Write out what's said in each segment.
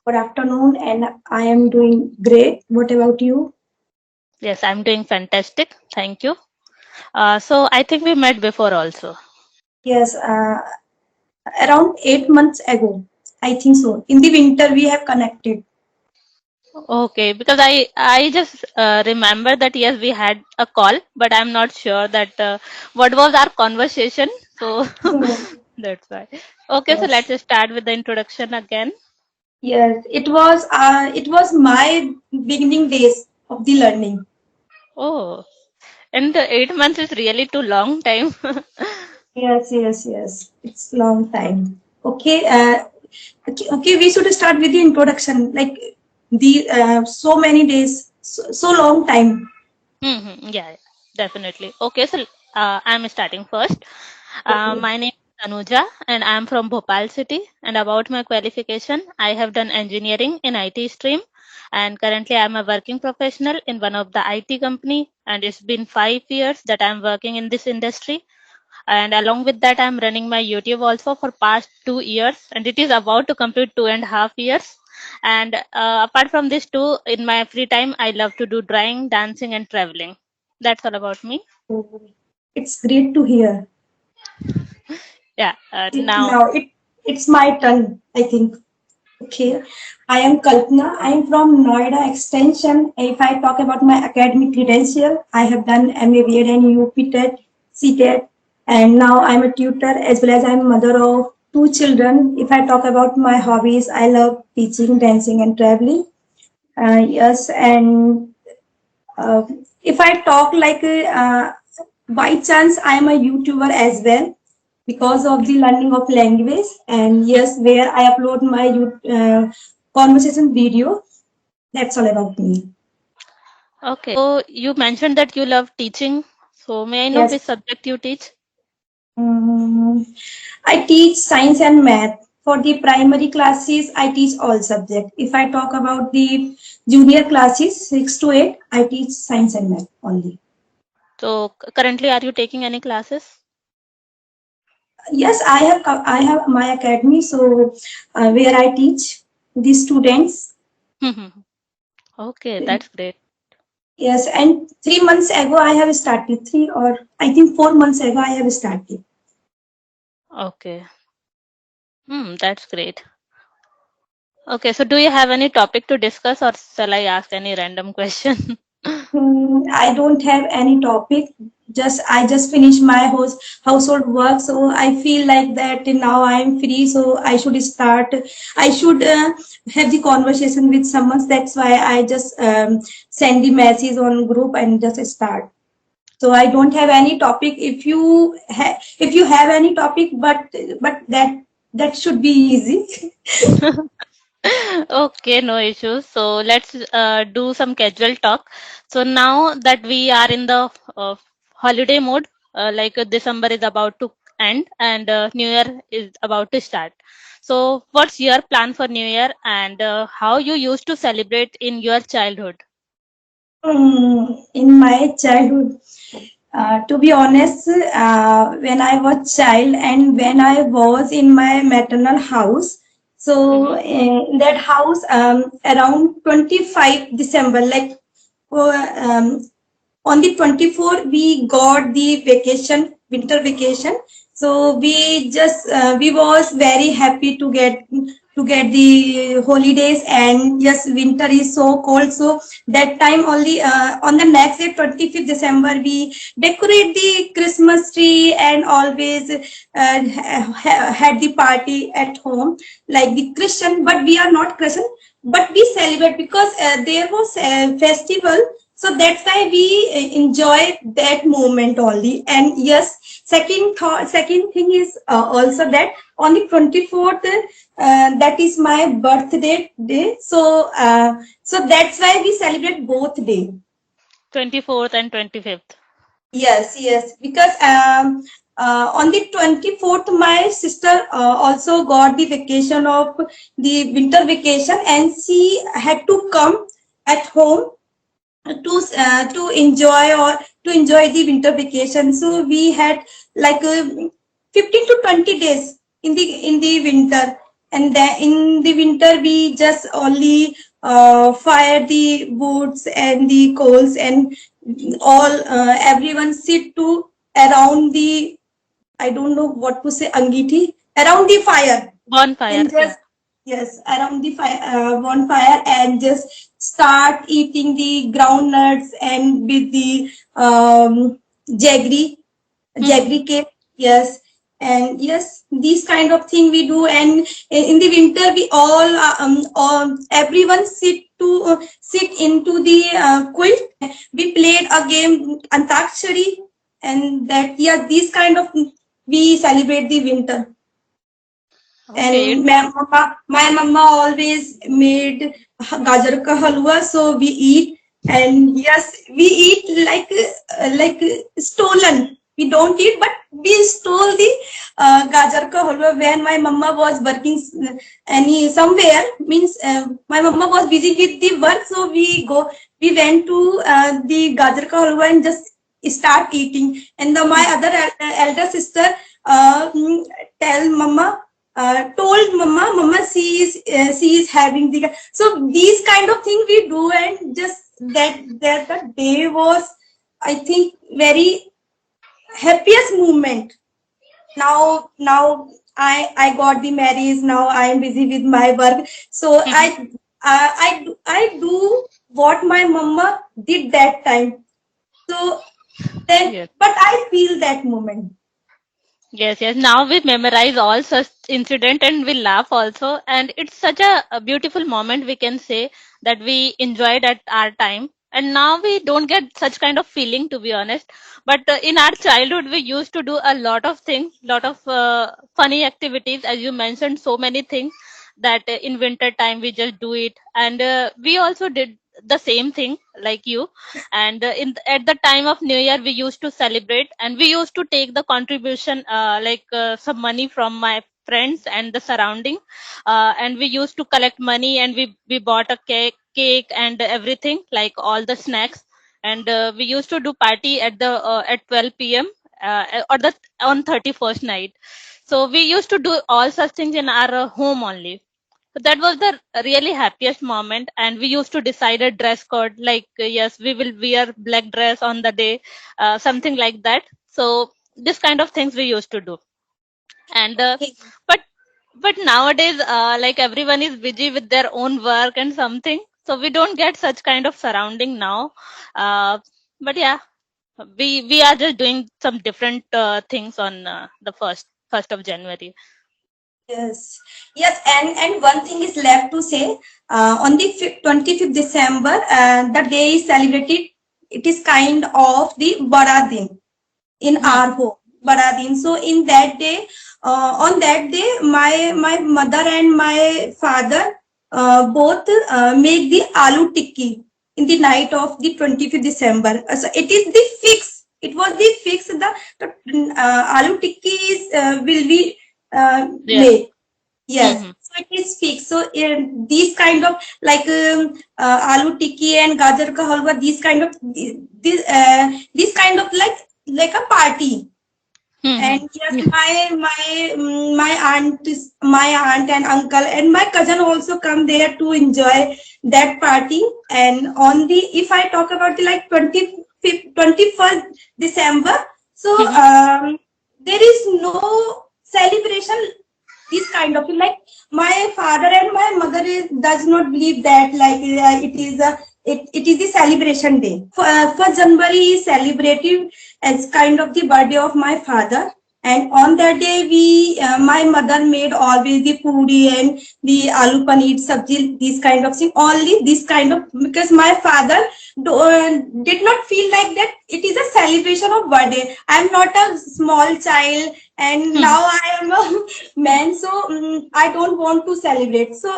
Good afternoon, and I am doing great. What about you? Yes, I'm doing fantastic. Thank you. So I think we met before also. Yes, around 8 months ago, I think so. In the winter, we have connected. Okay, because I just remember that yes, we had a call, but I'm not sure that what was our conversation. So that's why. Okay, so let's Yes, just start with the introduction again. yes. It was my beginning days of the learning. Oh, and the 8 months is really too long time. Yes, yes, yes. It's long time. Okay, okay. We should start with the introduction. Like the so many days, so long time. Yeah, definitely. Okay, so I'm starting first. Okay. My name is Anuja, and I'm from Bhopal city. And about my qualification, I have done engineering in IT stream, and currently I'm a working professional in one of the IT company. And it's been 5 years that I'm working in this industry. And along with that, I'm running my YouTube also for past 2 years, and it is about to complete 2.5 years. And apart from this two, in my free time, I love to do drawing, dancing, and traveling. That's all about me. Oh, it's great to hear. Yeah. Now, It's my turn, I think. Okay. I am Kalpana. I am from Noida Extension. If I talk about my academic credential, I have done MA BEd and UP TET, CTET, and now I'm a tutor as well as I'm mother of two children. If I talk about my hobbies, I love teaching, dancing, and traveling. Yes, and uh, if I talk like by chance, I am a YouTuber as well because of okay. the learning of language. And yes, where I upload my conversation video. That's all about me. Okay. So you mentioned that you love teaching. So may I know Yes, which subject you teach? um, I teach science and math. For the primary classes, I teach all subjects. If I talk about the junior classes, 6 to 8, I teach science and math only. So currently, are you taking any classes? Yes, I have my academy, so where I teach the students. Okay, that's great. Yes, and 3 months ago I have started, 4 months ago I have started. Okay. That's great. Okay, so do you have any topic to discuss, or shall I ask any random question? I don't have any topic. Just I just finished my household work, so I feel like that now I am free. So I should start. I should have the conversation with someone. That's why I just send the message on group and just start. So I don't have any topic. If you have any topic, but that should be easy. Okay, no issues. So let's do some casual talk. So now that we are in the holiday mode, December is about to end and New Year is about to start. So what's your plan for New Year and how you used to celebrate in your childhood? In my childhood, to be honest, when I was child and when I was in my maternal house, so Mm-hmm. in that house, around 25 December, like on the 24th we got the vacation, winter vacation. So we was very happy to get the holidays. And yes, winter is so cold, so that time only on the next day, 25th December, we decorate the Christmas tree and always had the party at home like the Christian. But we are not Christian, but we celebrate because there was a festival, so that's why we enjoy that moment only. And yes, second thing is also that on the 24th, that is my birthday day, so that's why we celebrate both day. 24th and 25th. Yes, yes, because on the 24th, my sister also got the vacation of the winter vacation, and she had to come at home to enjoy the winter vacation. So we had like 15 to 20 days in the winter. and then in the winter we just only fire the woods and the coals, and all everyone sit to around the, I don't know what to say, angiti, around the fire, and Bonfire, yeah. just, yes, around the fire, bonfire, and just start eating the groundnuts and with the jaggery, Hmm. jaggery cake. Yes, and yes, these kind of thing we do. And in the winter we all everyone sit into the quilt. We played a game antakshari, and that, yeah, these kind of, we celebrate the winter. Okay, And it's my mama always made gajar ka halwa, so we eat. And yes, we eat like stolen. We don't eat, but we stole the gajar ka halwa when my mama was working any somewhere. Means my mama was busy with the work, so we went to the gajar ka halwa and just start eating. And my other elder sister uh, tell mama, told mama, she is having the, so these kind of thing we do. And just that the day was, I think, very happiest moment. Now I got the marriage. Now I am busy with my work, so Mhm. I do what my mama did that time. So then, Yes. but I feel that moment. Yes, yes. Now we memorize all such incident and we laugh also. And it's such a beautiful moment we can say that we enjoyed at our time. And now we don't get such kind of feeling to be honest. But in our childhood, we used to do a lot of things, lot of funny activities. As you mentioned, so many things that in winter time we just do it. And we also did the same thing like you. And at the time of new year we used to celebrate and we used to take the contribution some money from my friends and the surrounding, and we used to collect money and we bought a cake and everything like all the snacks. And we used to do party at 12 p.m. Or the on 31st night. So we used to do all such things in our home only. So that was the really happiest moment, and we used to decide a dress code like yes, we will wear black dress on the day, something like that. So this kind of things we used to do, and Okay. but but nowadays, like everyone is busy with their own work and something, so we don't get such kind of surrounding now. But yeah, we are just doing some different things on the first of January. Yes, yes, and one thing is left to say. On the 25th December, the day is celebrated. It is kind of the Bada Din in Hmm. our home, Bada Din. So in that day, on that day, my mother and my father both make the aloo tikki in the night of the 25th December. So it is the fix. It was the fix. The aloo tikki is will be Yes. made. Yes, Hmm. so it is fixed. So these kind of like aloo tikki and gajar ka halwa, these kind of these kind of like a party. Hmm. And yes, Hmm. my aunt and uncle and my cousin also come there to enjoy that party. And on the, if I talk about the like 25th 21st December, so Hmm. there is no celebration, this kind of thing. Like my father and my mother does not believe that like it is the celebration day. For January is celebrated as kind of the birthday of my father. And on that day, my mother made always the puri and the aloo paneer sabji, these kind of thing. Only this kind of, because my father did not feel like that it is a celebration of birthday. I am not a small child, and Hmm. now I am a man, so I don't want to celebrate. So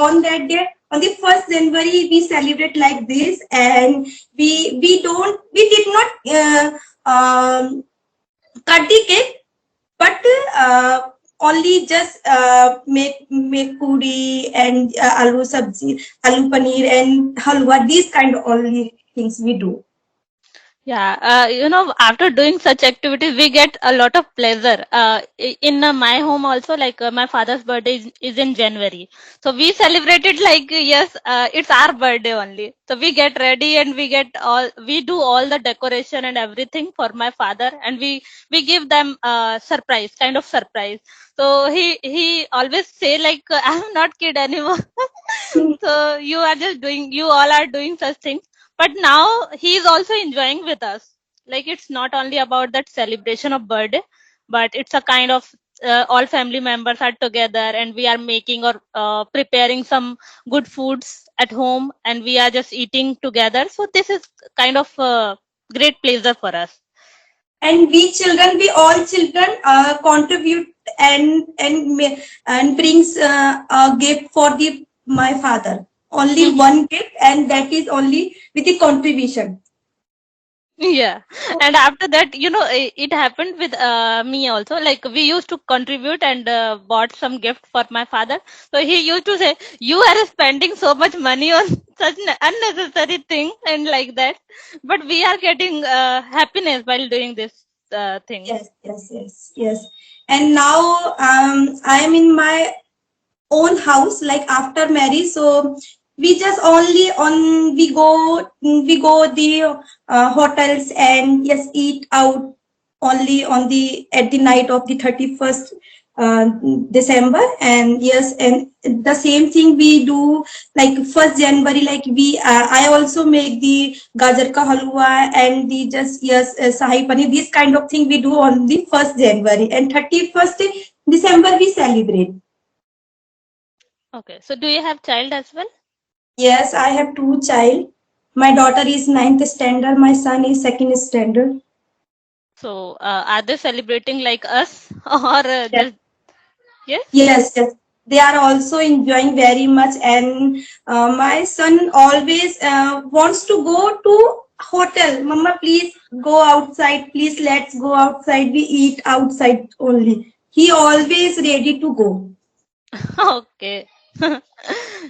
on that day, on the 1st January, we celebrate like this. And we did not cut the cake, but only just make puri and aloo sabji, aloo paneer and halwa. These kind of only things we do. Yeah, after doing such activities, we get a lot of pleasure. In my home also, like my father's birthday is in January. So we celebrate it like, yes, it's our birthday only. So we get ready and we do all the decoration and everything for my father, and we give them surprise, kind of surprise. So he always say like, I'm not kid anymore. So you all are doing such things. But now he is also enjoying with us. Like it's not only about that celebration of birthday, but it's a kind of all family members are together and we are making or preparing some good foods at home and we are just eating together. So this is kind of great pleasure for us. And we children, we all children contribute and brings a gift for the my father. Only one gift, and that is only with the contribution. Yeah, and after that, it happened with me also. Like we used to contribute and bought some gift for my father. So he used to say, "You are spending so much money on such unnecessary things and like that." But we are getting happiness while doing these things. Yes, yes, yes, yes. And now I am in my own house, like after marriage. So we just only on we go the hotels and yes, eat out only on the at the night of the 31st December. And yes, and the same thing we do like 1st January, like we I also make the gajar ka halwa and the just yes sahi paneer, this kind of thing we do on the 1st January, and 31st December we celebrate. Okay, so do you have child as well? Yes, I have two child. My daughter is ninth standard. My son is second standard. So are they celebrating like us or Yes, just yes? yes, yes. They are also enjoying very much, and my son always wants to go to hotel. Mama, please go outside. Please let's go outside. We eat outside only. He always ready to go. Okay.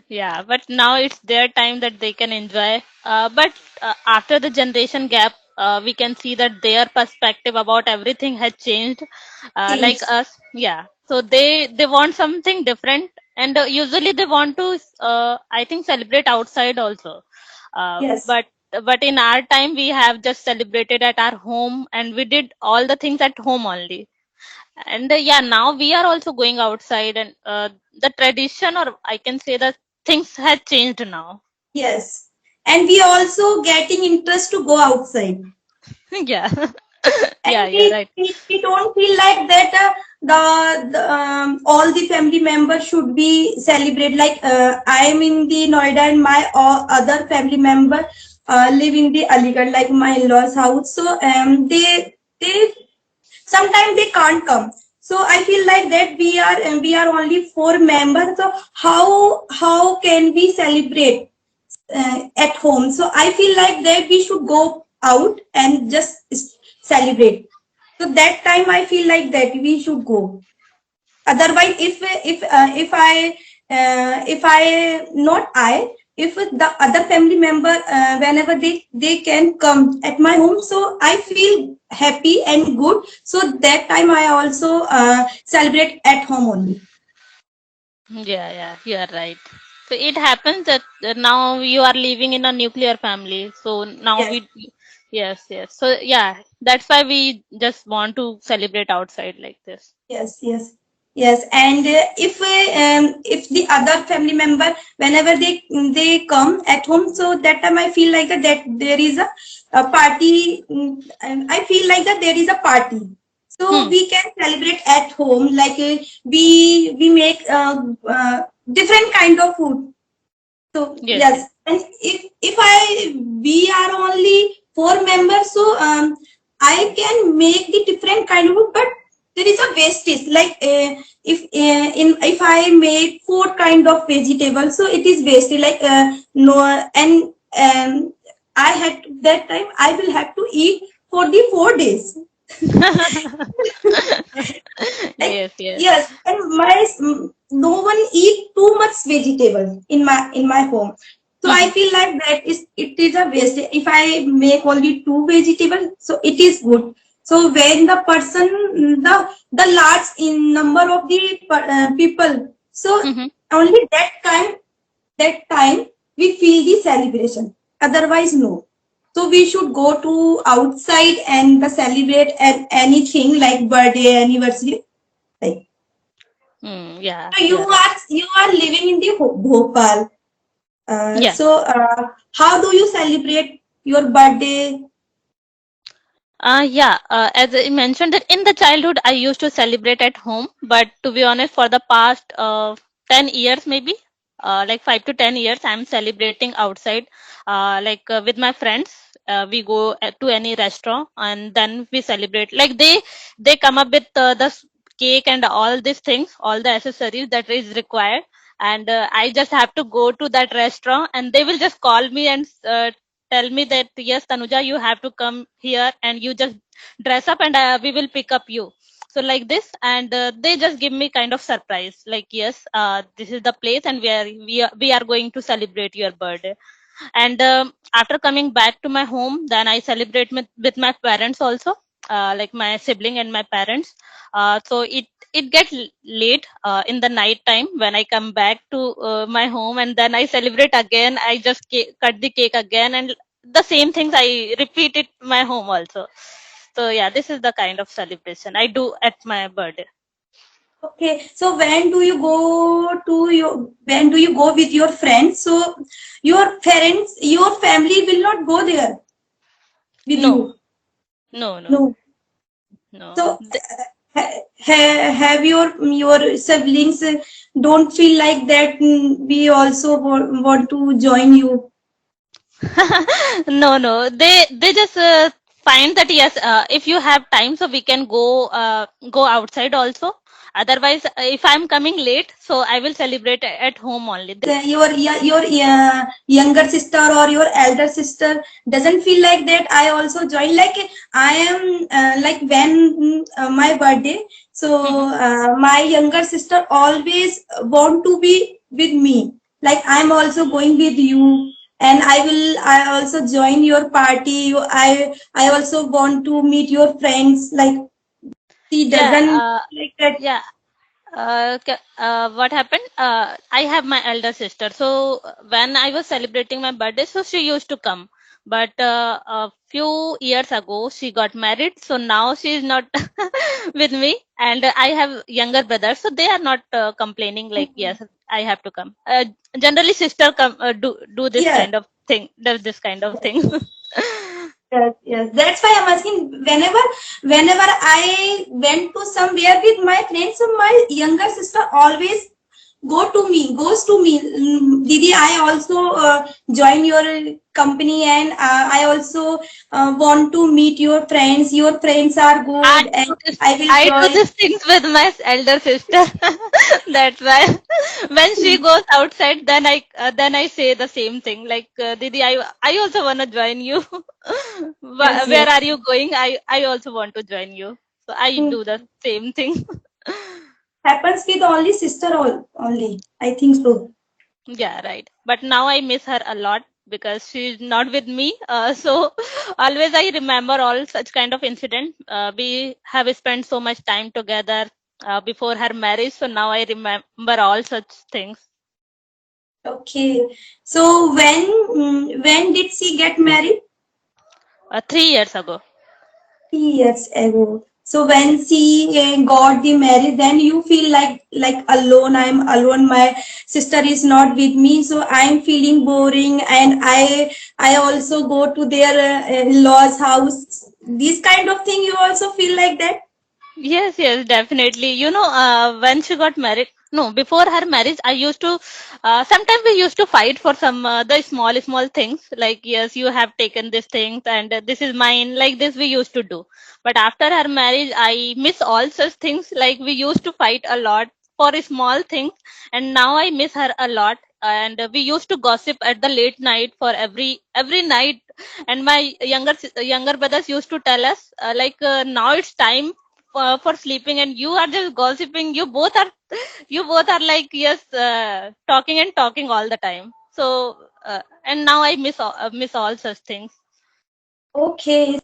Yeah, but now it's their time that they can enjoy. But after the generation gap, we can see that their perspective about everything has changed. Like Change. us, yeah. So they want something different, and usually they want to, I think, celebrate outside also. Uh, Yes. but but in our time, we have just celebrated at our home, and we did all the things at home only. And yeah, now we are also going outside, and the tradition, or I can say that things have changed now. Yes. And we also getting interest to go outside. Yeah. And Yeah, you're right. we don't feel like that the all the family members should be celebrate, like I am in the Noida and my other family member live in the Aligarh, like my in-laws house. So they sometimes they can't come. So I feel like that we are only four members. So how can we celebrate at home? So I feel like that we should go out and just celebrate. So that time I feel like that we should go. Otherwise, if I not I, if the other family member whenever they can come at my home, so I feel happy and good. So that time I also celebrate at home only. Yeah, yeah, you're right. So it happens that now you are living in a nuclear family. So now Yes. yes, yes. So yeah, that's why we just want to celebrate outside like this. Yes, yes, yes. And if the other family member, whenever they come at home, so that time I feel like that there is a party, and I feel like that there is a party. So Hmm. we can celebrate at home, like we make different kind of food. So Yes, yes. yes, and if I we are only four members, so I can make the different kind of food, but there is a wastage. Like if I make four kind of vegetables, so it is wasted. Like no, and I had that time I will have to eat for the 4 days. Like Yes, yes. yes, and no one eat too much vegetable in my home. So I feel like that is it is a waste. If I make only two vegetables, so it is good. So when the person the large in number of the people, so Mm-hmm. only that time we feel the celebration. Otherwise, no. So we should go to outside and celebrate anything like birthday, anniversary. Like Yeah, so you're right. you are living in the Bhopal. Yeah. How do you celebrate your birthday? Yeah, as I mentioned that in the childhood, I used to celebrate at home, but to be honest, for the past 10 years, maybe like 5 to 10 years, I'm celebrating outside, with my friends. We go to any restaurant and then we celebrate. Like they come up with cake and all these things, all the accessories that is required, and I just have to go to that restaurant, and they will just call me and tell me that yes, Tanuja, you have to come here and you just dress up and we will pick up you. So like this, and they just give me kind of surprise, like yes, this is the place and we are going to celebrate your birthday. And after coming back to my home, then I celebrate with my parents also, like my sibling and my parents. So it gets late in the night time when I come back to my home, and then I celebrate again. I just cut the cake again, and the same things I repeat it my home also. So yeah, this is the kind of celebration I do at my birthday. Okay, so when do you go with your friends? So your parents, your family will not go there with No, you. no, no, No. no. So have your siblings don't feel like that we also want to join you. No, no. They just find that yes, if you have time, so we can go outside also. Otherwise, if I'm coming late, so I will celebrate at home only. Your younger sister or your elder sister doesn't feel like that I also join, like I am like when my birthday, so Mhm. my younger sister always want to be with me, like I'm also going with you, and I also join your party. I also want to meet your friends, like she Yeah, doesn't like that. yeah. What happened? I have my elder sister. So when I was celebrating my birthday, so she used to come. But a few years ago, she got married. So now she is not with me. And I have younger brothers, so they are not complaining like, yes, I have to come. Generally, sister come do this Yeah. kind of thing. Does this kind of thing. Yes, yes. That's why I'm asking. Whenever I went to somewhere with my friends, so my younger sister always goes to me. Didi, I also join your company, and I also want to meet your friends. Your friends are I good, and do this. I will I do join. these things with my elder sister. That's why when she goes outside, then I say the same thing. Like, Didi, I also wanna join you. Yes, Where yes. are you going? I also want to join you. So I Hmm. do the same thing. Happens with only sister only. I think so. Yeah, right. But now I miss her a lot because she's not with me. So always I remember all such kind of incident. We have spent so much time together before her marriage. So now I remember all such things. Okay. So when did she get married? 3 years ago. 3 years ago. So when she got the marriage, then you feel like alone. I'm alone. My sister is not with me, so I'm feeling boring. And I also go to their in-laws' house. This kind of thing, you also feel like that. Yes, yes, definitely. When she got married, no, before her marriage, I used to, sometimes we used to fight for some the small, small things. Like, yes, you have taken this thing and this is mine. Like this, we used to do. But after her marriage, I miss all such things. Like, we used to fight a lot for small things. And now I miss her a lot. And we used to gossip at the late night for every night. And my younger brothers used to tell us, now it's time for sleeping and you are just gossiping. You both are like yes, talking and talking all the time. So and now I miss all such things. Okay.